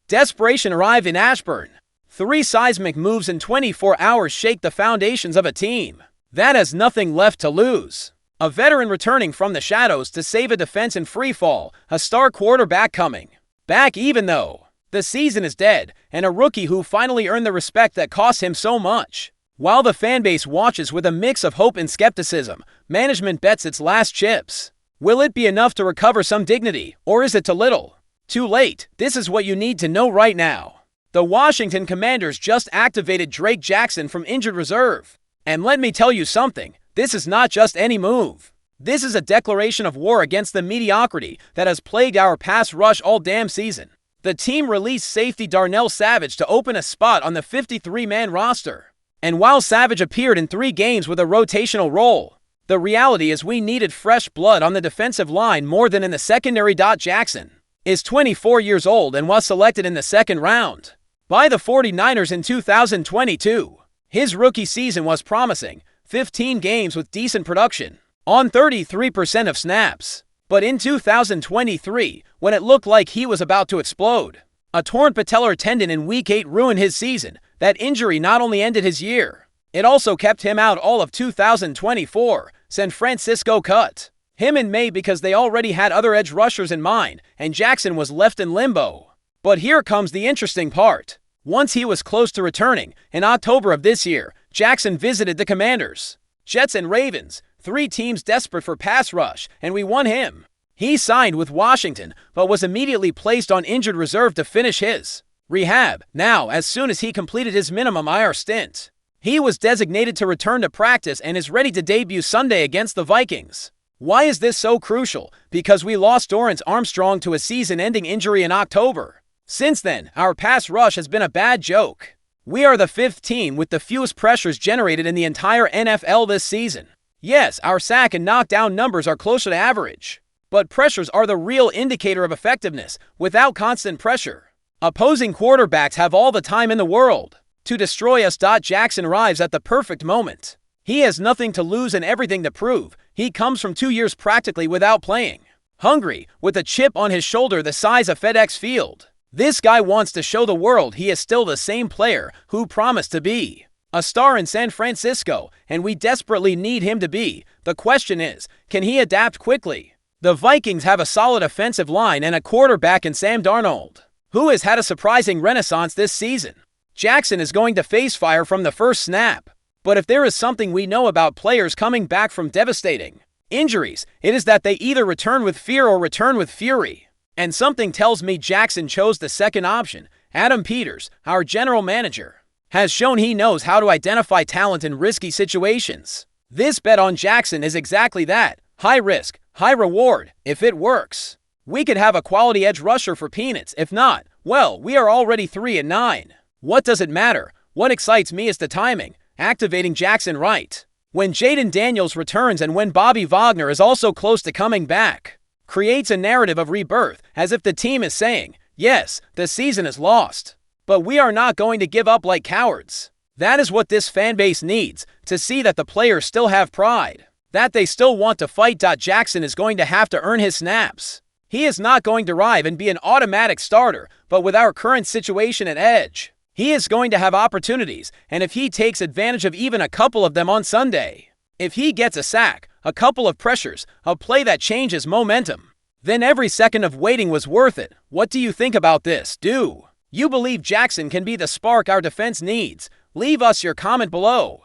Desperation arrived in Ashburn. 3 seismic moves in 24 hours shake the foundations of a team that has nothing left to lose. A veteran returning from the shadows to save a defense in freefall, a star quarterback coming back even though the season is dead, and a rookie who finally earned the respect that cost him so much. While the fanbase watches with a mix of hope and skepticism, management bets its last chips. Will it be enough to recover some dignity, or is it too little? Too late. This is what you need to know right now. The Washington Commanders just activated Drake Jackson from injured reserve. And let me tell you something, this is not just any move. This is a declaration of war against the mediocrity that has plagued our pass rush all damn season. The team released safety Darnell Savage to open a spot on the 53-man roster. And while Savage appeared in 3 games with a rotational role, the reality is we needed fresh blood on the defensive line more than in the secondary. Jackson is 24 years old and was selected in the 2nd round by the 49ers in 2022. His rookie season was promising, 15 games with decent production on 33% of snaps. But in 2023, when it looked like he was about to explode, a torn patellar tendon in Week 8 ruined his season. That injury not only ended his year, it also kept him out all of 2024. San Francisco cut him in May because they already had other edge rushers in mind, and Jackson was left in limbo. But here comes the interesting part. Once he was close to returning, in October of this year, Jackson visited the Commanders, Jets, and Ravens, 3 teams desperate for pass rush, and we won him. He signed with Washington, but was immediately placed on injured reserve to finish his rehab. Now, as soon as he completed his minimum IR stint, he was designated to return to practice and is ready to debut Sunday against the Vikings. Why is this so crucial? Because we lost Dorrance Armstrong to a season-ending injury in October. Since then, our pass rush has been a bad joke. We are the 5th team with the fewest pressures generated in the entire NFL this season. Yes, our sack and knockdown numbers are closer to average, but pressures are the real indicator of effectiveness. Without constant pressure, opposing quarterbacks have all the time in the world to destroy us. Jackson arrives at the perfect moment. He has nothing to lose and everything to prove. He comes from 2 years practically without playing, hungry, with a chip on his shoulder the size of FedEx Field. This guy wants to show the world he is still the same player who promised to be a star in San Francisco, and we desperately need him to be. The question is, can he adapt quickly? The Vikings have a solid offensive line and a quarterback in Sam Darnold, who has had a surprising renaissance this season. Jackson is going to face fire from the first snap. But if there is something we know about players coming back from devastating injuries, it is that they either return with fear or return with fury. And something tells me Jackson chose the second option. Adam Peters, our general manager, has shown he knows how to identify talent in risky situations. This bet on Jackson is exactly that. High risk, high reward. If it works, we could have a quality edge rusher for peanuts. If not, well, we are already 3-9. What does it matter? What excites me is the timing. Activating Jackson right when Jaden Daniels returns and when Bobby Wagner is also close to coming back creates a narrative of rebirth, as if the team is saying, yes, the season is lost, but we are not going to give up like cowards. That is what this fan base needs, to see that the players still have pride, that they still want to fight. Jackson is going to have to earn his snaps. He is not going to arrive and be an automatic starter, but with our current situation at edge, he is going to have opportunities, and if he takes advantage of even a couple of them on Sunday, if he gets a sack, a couple of pressures, a play that changes momentum, then every second of waiting was worth it. What do you think about this? Do you believe Jackson can be the spark our defense needs? Leave us your comment below.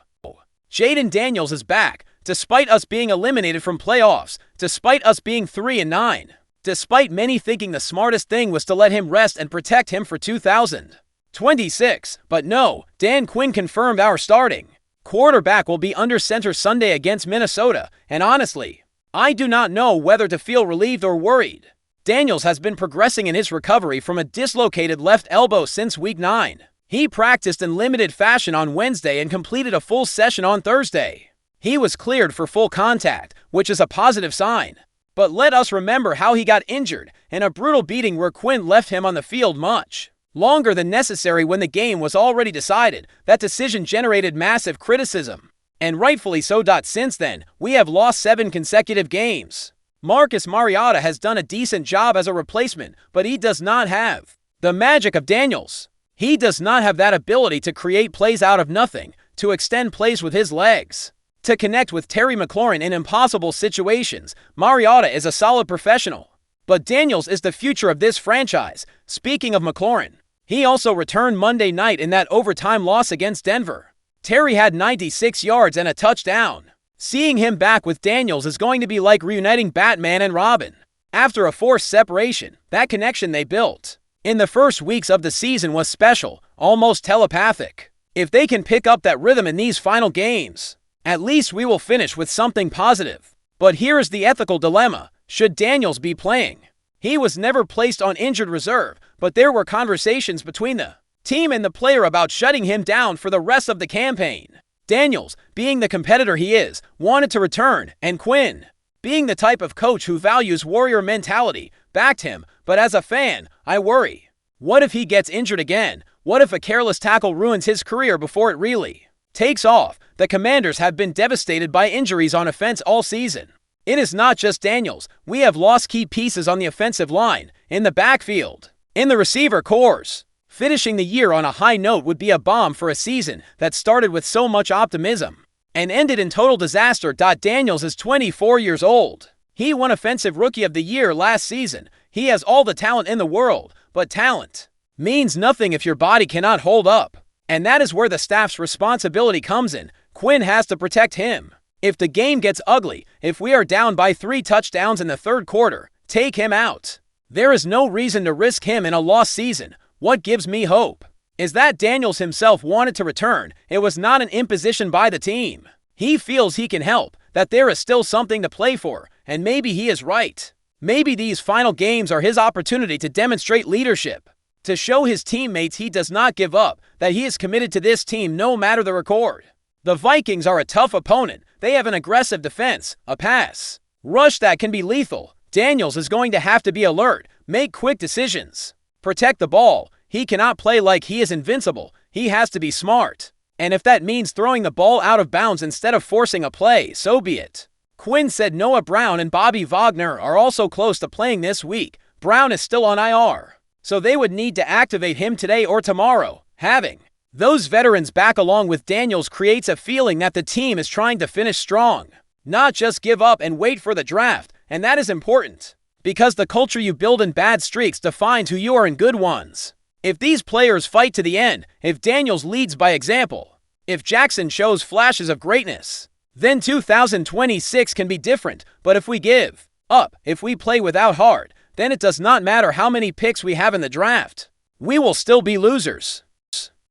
Jaden Daniels is back, despite us being eliminated from playoffs, despite us being 3-9, despite many thinking the smartest thing was to let him rest and protect him for 2026. But no, Dan Quinn confirmed our starting quarterback will be under center Sunday against Minnesota, and honestly, I do not know whether to feel relieved or worried. Daniels has been progressing in his recovery from a dislocated left elbow since Week 9. He practiced in limited fashion on Wednesday and completed a full session on Thursday. He was cleared for full contact, which is a positive sign. But let us remember how he got injured in a brutal beating where Quinn left him on the field much longer than necessary when the game was already decided. That decision generated massive criticism, and rightfully so. Since then, we have lost 7 consecutive games. Marcus Mariota has done a decent job as a replacement, but he does not have The magic of Daniels. He does not have that ability to create plays out of nothing, to extend plays with his legs, to connect with Terry McLaurin in impossible situations. Mariota is a solid professional, but Daniels is the future of this franchise. Speaking of McLaurin, he also returned Monday night in that overtime loss against Denver. Terry had 96 yards and a touchdown. Seeing him back with Daniels is going to be like reuniting Batman and Robin. After a forced separation, that connection they built in the first weeks of the season was special, almost telepathic. If they can pick up that rhythm in these final games, at least we will finish with something positive. But here is the ethical dilemma. Should Daniels be playing? He was never placed on injured reserve, but there were conversations between the team and the player about shutting him down for the rest of the campaign. Daniels, being the competitor he is, wanted to return, and Quinn, being the type of coach who values warrior mentality, backed him. But as a fan, I worry. What if he gets injured again? What if a careless tackle ruins his career before it really takes off? The Commanders have been devastated by injuries on offense all season. It is not just Daniels. We have lost key pieces on the offensive line, in the backfield, in the receiver corps. Finishing the year on a high note would be a bomb for a season that started with so much optimism and ended in total disaster. Daniels is 24 years old. He won Offensive Rookie of the Year last season. He has all the talent in the world, but talent means nothing if your body cannot hold up. And that is where the staff's responsibility comes in. Quinn has to protect him. If the game gets ugly, if we are down by 3 touchdowns in the third quarter, take him out. There is no reason to risk him in a lost season. What gives me hope is that Daniels himself wanted to return. It was not an imposition by the team. He feels he can help, that there is still something to play for, and maybe he is right. Maybe these final games are his opportunity to demonstrate leadership, to show his teammates he does not give up, that he is committed to this team no matter the record. The Vikings are a tough opponent. They have an aggressive defense, a pass rush that can be lethal. Daniels is going to have to be alert, make quick decisions, protect the ball. He cannot play like he is invincible. He has to be smart. And if that means throwing the ball out of bounds instead of forcing a play, so be it. Quinn said Noah Brown and Bobby Wagner are also close to playing this week. Brown is still on IR, so they would need to activate him today or tomorrow. Having those veterans back along with Daniels creates a feeling that the team is trying to finish strong, not just give up and wait for the draft. And that is important, because the culture you build in bad streaks defines who you are in good ones. If these players fight to the end, if Daniels leads by example, if Jackson shows flashes of greatness, then 2026 can be different. But if we give up, if we play without heart, then it does not matter how many picks we have in the draft. We will still be losers.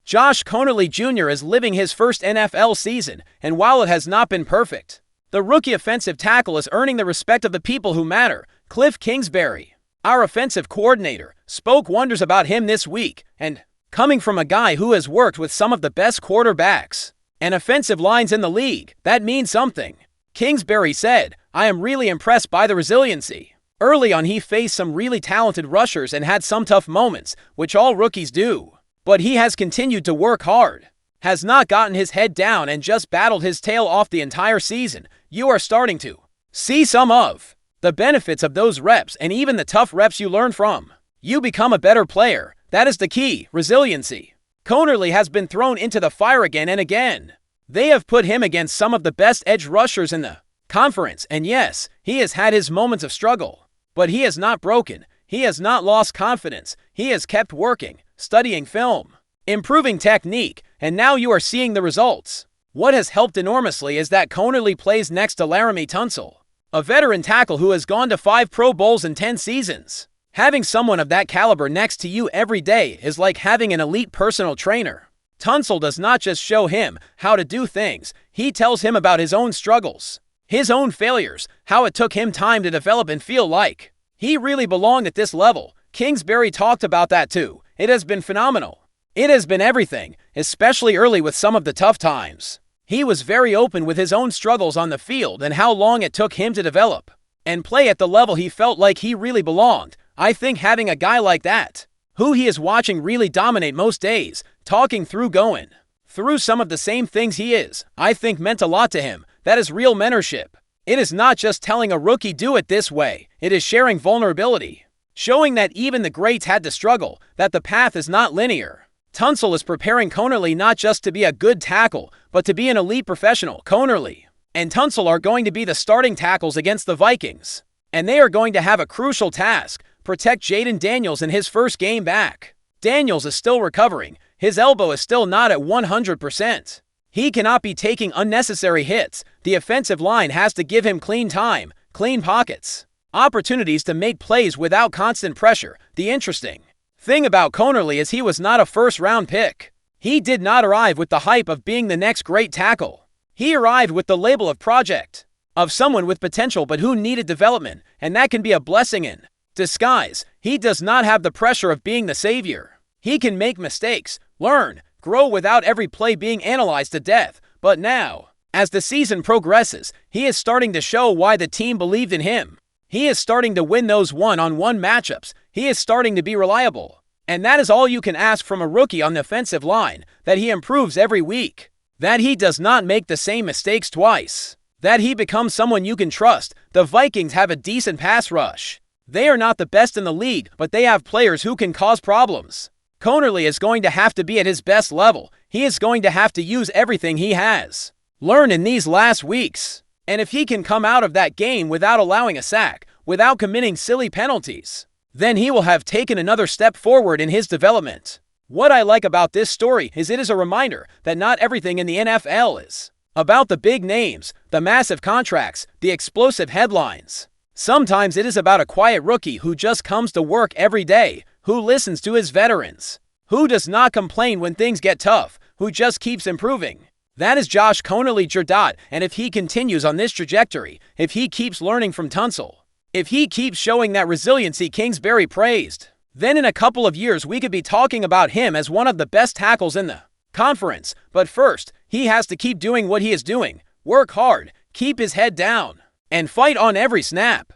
Josh Conerly Jr. is living his first NFL season, and while it has not been perfect, the rookie offensive tackle is earning the respect of the people who matter. Cliff Kingsbury, our offensive coordinator, spoke wonders about him this week, and coming from a guy who has worked with some of the best quarterbacks and offensive lines in the league, that means something. Kingsbury said, "I am really impressed by the resiliency. Early on he faced some really talented rushers and had some tough moments, which all rookies do. But he has continued to work hard, has not gotten his head down and just battled his tail off the entire season. You are starting to see some of the benefits of those reps and even the tough reps you learn from. You become a better player. That is the key, resiliency." Conerly has been thrown into the fire again and again. They have put him against some of the best edge rushers in the conference, and yes, he has had his moments of struggle. But he has not broken. He has not lost confidence. He has kept working, studying film, improving technique, and now you are seeing the results. What has helped enormously is that Conerly plays next to Laramie Tunsil, a veteran tackle who has gone to 5 Pro Bowls in 10 seasons. Having someone of that caliber next to you every day is like having an elite personal trainer. Tunsil does not just show him how to do things, he tells him about his own struggles, his own failures, how it took him time to develop and feel like he really belonged at this level. Kingsbury talked about that too. It has been phenomenal. It has been everything, especially early with some of the tough times. He was very open with his own struggles on the field and how long it took him to develop and play at the level he felt like he really belonged. I think having a guy like that, who he is watching really dominate most days, talking through going through some of the same things he is, I think meant a lot to him. That is real mentorship. It is not just telling a rookie do it this way. It is sharing vulnerability, showing that even the greats had to struggle, that the path is not linear. Tunsil is preparing Connerly not just to be a good tackle, but to be an elite professional. Connerly and Tunsil are going to be the starting tackles against the Vikings, and they are going to have a crucial task: protect Jayden Daniels in his first game back. Daniels is still recovering. His elbow is still not at 100%. He cannot be taking unnecessary hits. The offensive line has to give him clean time, clean pockets, opportunities to make plays without constant pressure. The interesting thing about Connerly is he was not a first-round pick. He did not arrive with the hype of being the next great tackle. He arrived with the label of project, of someone with potential but who needed development, and that can be a blessing in disguise. He does not have the pressure of being the savior. He can make mistakes, learn, grow without every play being analyzed to death. But now, as the season progresses, he is starting to show why the team believed in him. He is starting to win those one-on-one matchups. He is starting to be reliable. And that is all you can ask from a rookie on the offensive line, that he improves every week, that he does not make the same mistakes twice, that he becomes someone you can trust. The Vikings have a decent pass rush. They are not the best in the league, but they have players who can cause problems. Connerly is going to have to be at his best level. He is going to have to use everything he has learned in these last weeks. And if he can come out of that game without allowing a sack, without committing silly penalties, then he will have taken another step forward in his development. What I like about this story is it is a reminder that not everything in the NFL is about the big names, the massive contracts, the explosive headlines. Sometimes it is about a quiet rookie who just comes to work every day, who listens to his veterans, who does not complain when things get tough, who just keeps improving. That is Josh Connerly Jerdot, and if he continues on this trajectory, if he keeps learning from Tunsil, if he keeps showing that resiliency Kingsbury praised, then in a couple of years we could be talking about him as one of the best tackles in the conference. But first, he has to keep doing what he is doing, work hard, keep his head down, and fight on every snap.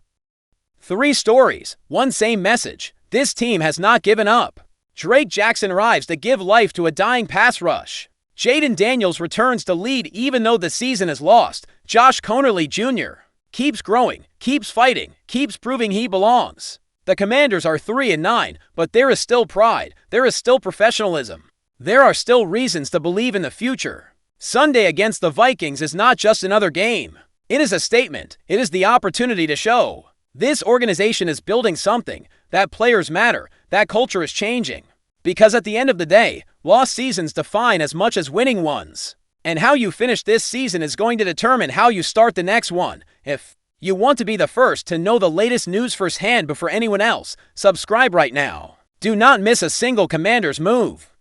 3 stories, one same message. This team has not given up. Drake Jackson arrives to give life to a dying pass rush. Jayden Daniels returns to lead even though the season is lost. Josh Connerly Jr. keeps growing, keeps fighting, keeps proving he belongs. The Commanders are 3-9, but there is still pride. There is still professionalism. There are still reasons to believe in the future. Sunday against the Vikings is not just another game. It is a statement. It is the opportunity to show this organization is building something, that players matter, that culture is changing. Because at the end of the day, lost seasons define as much as winning ones. And how you finish this season is going to determine how you start the next one. If you want to be the first to know the latest news firsthand before anyone else, subscribe right now. Do not miss a single Commanders move.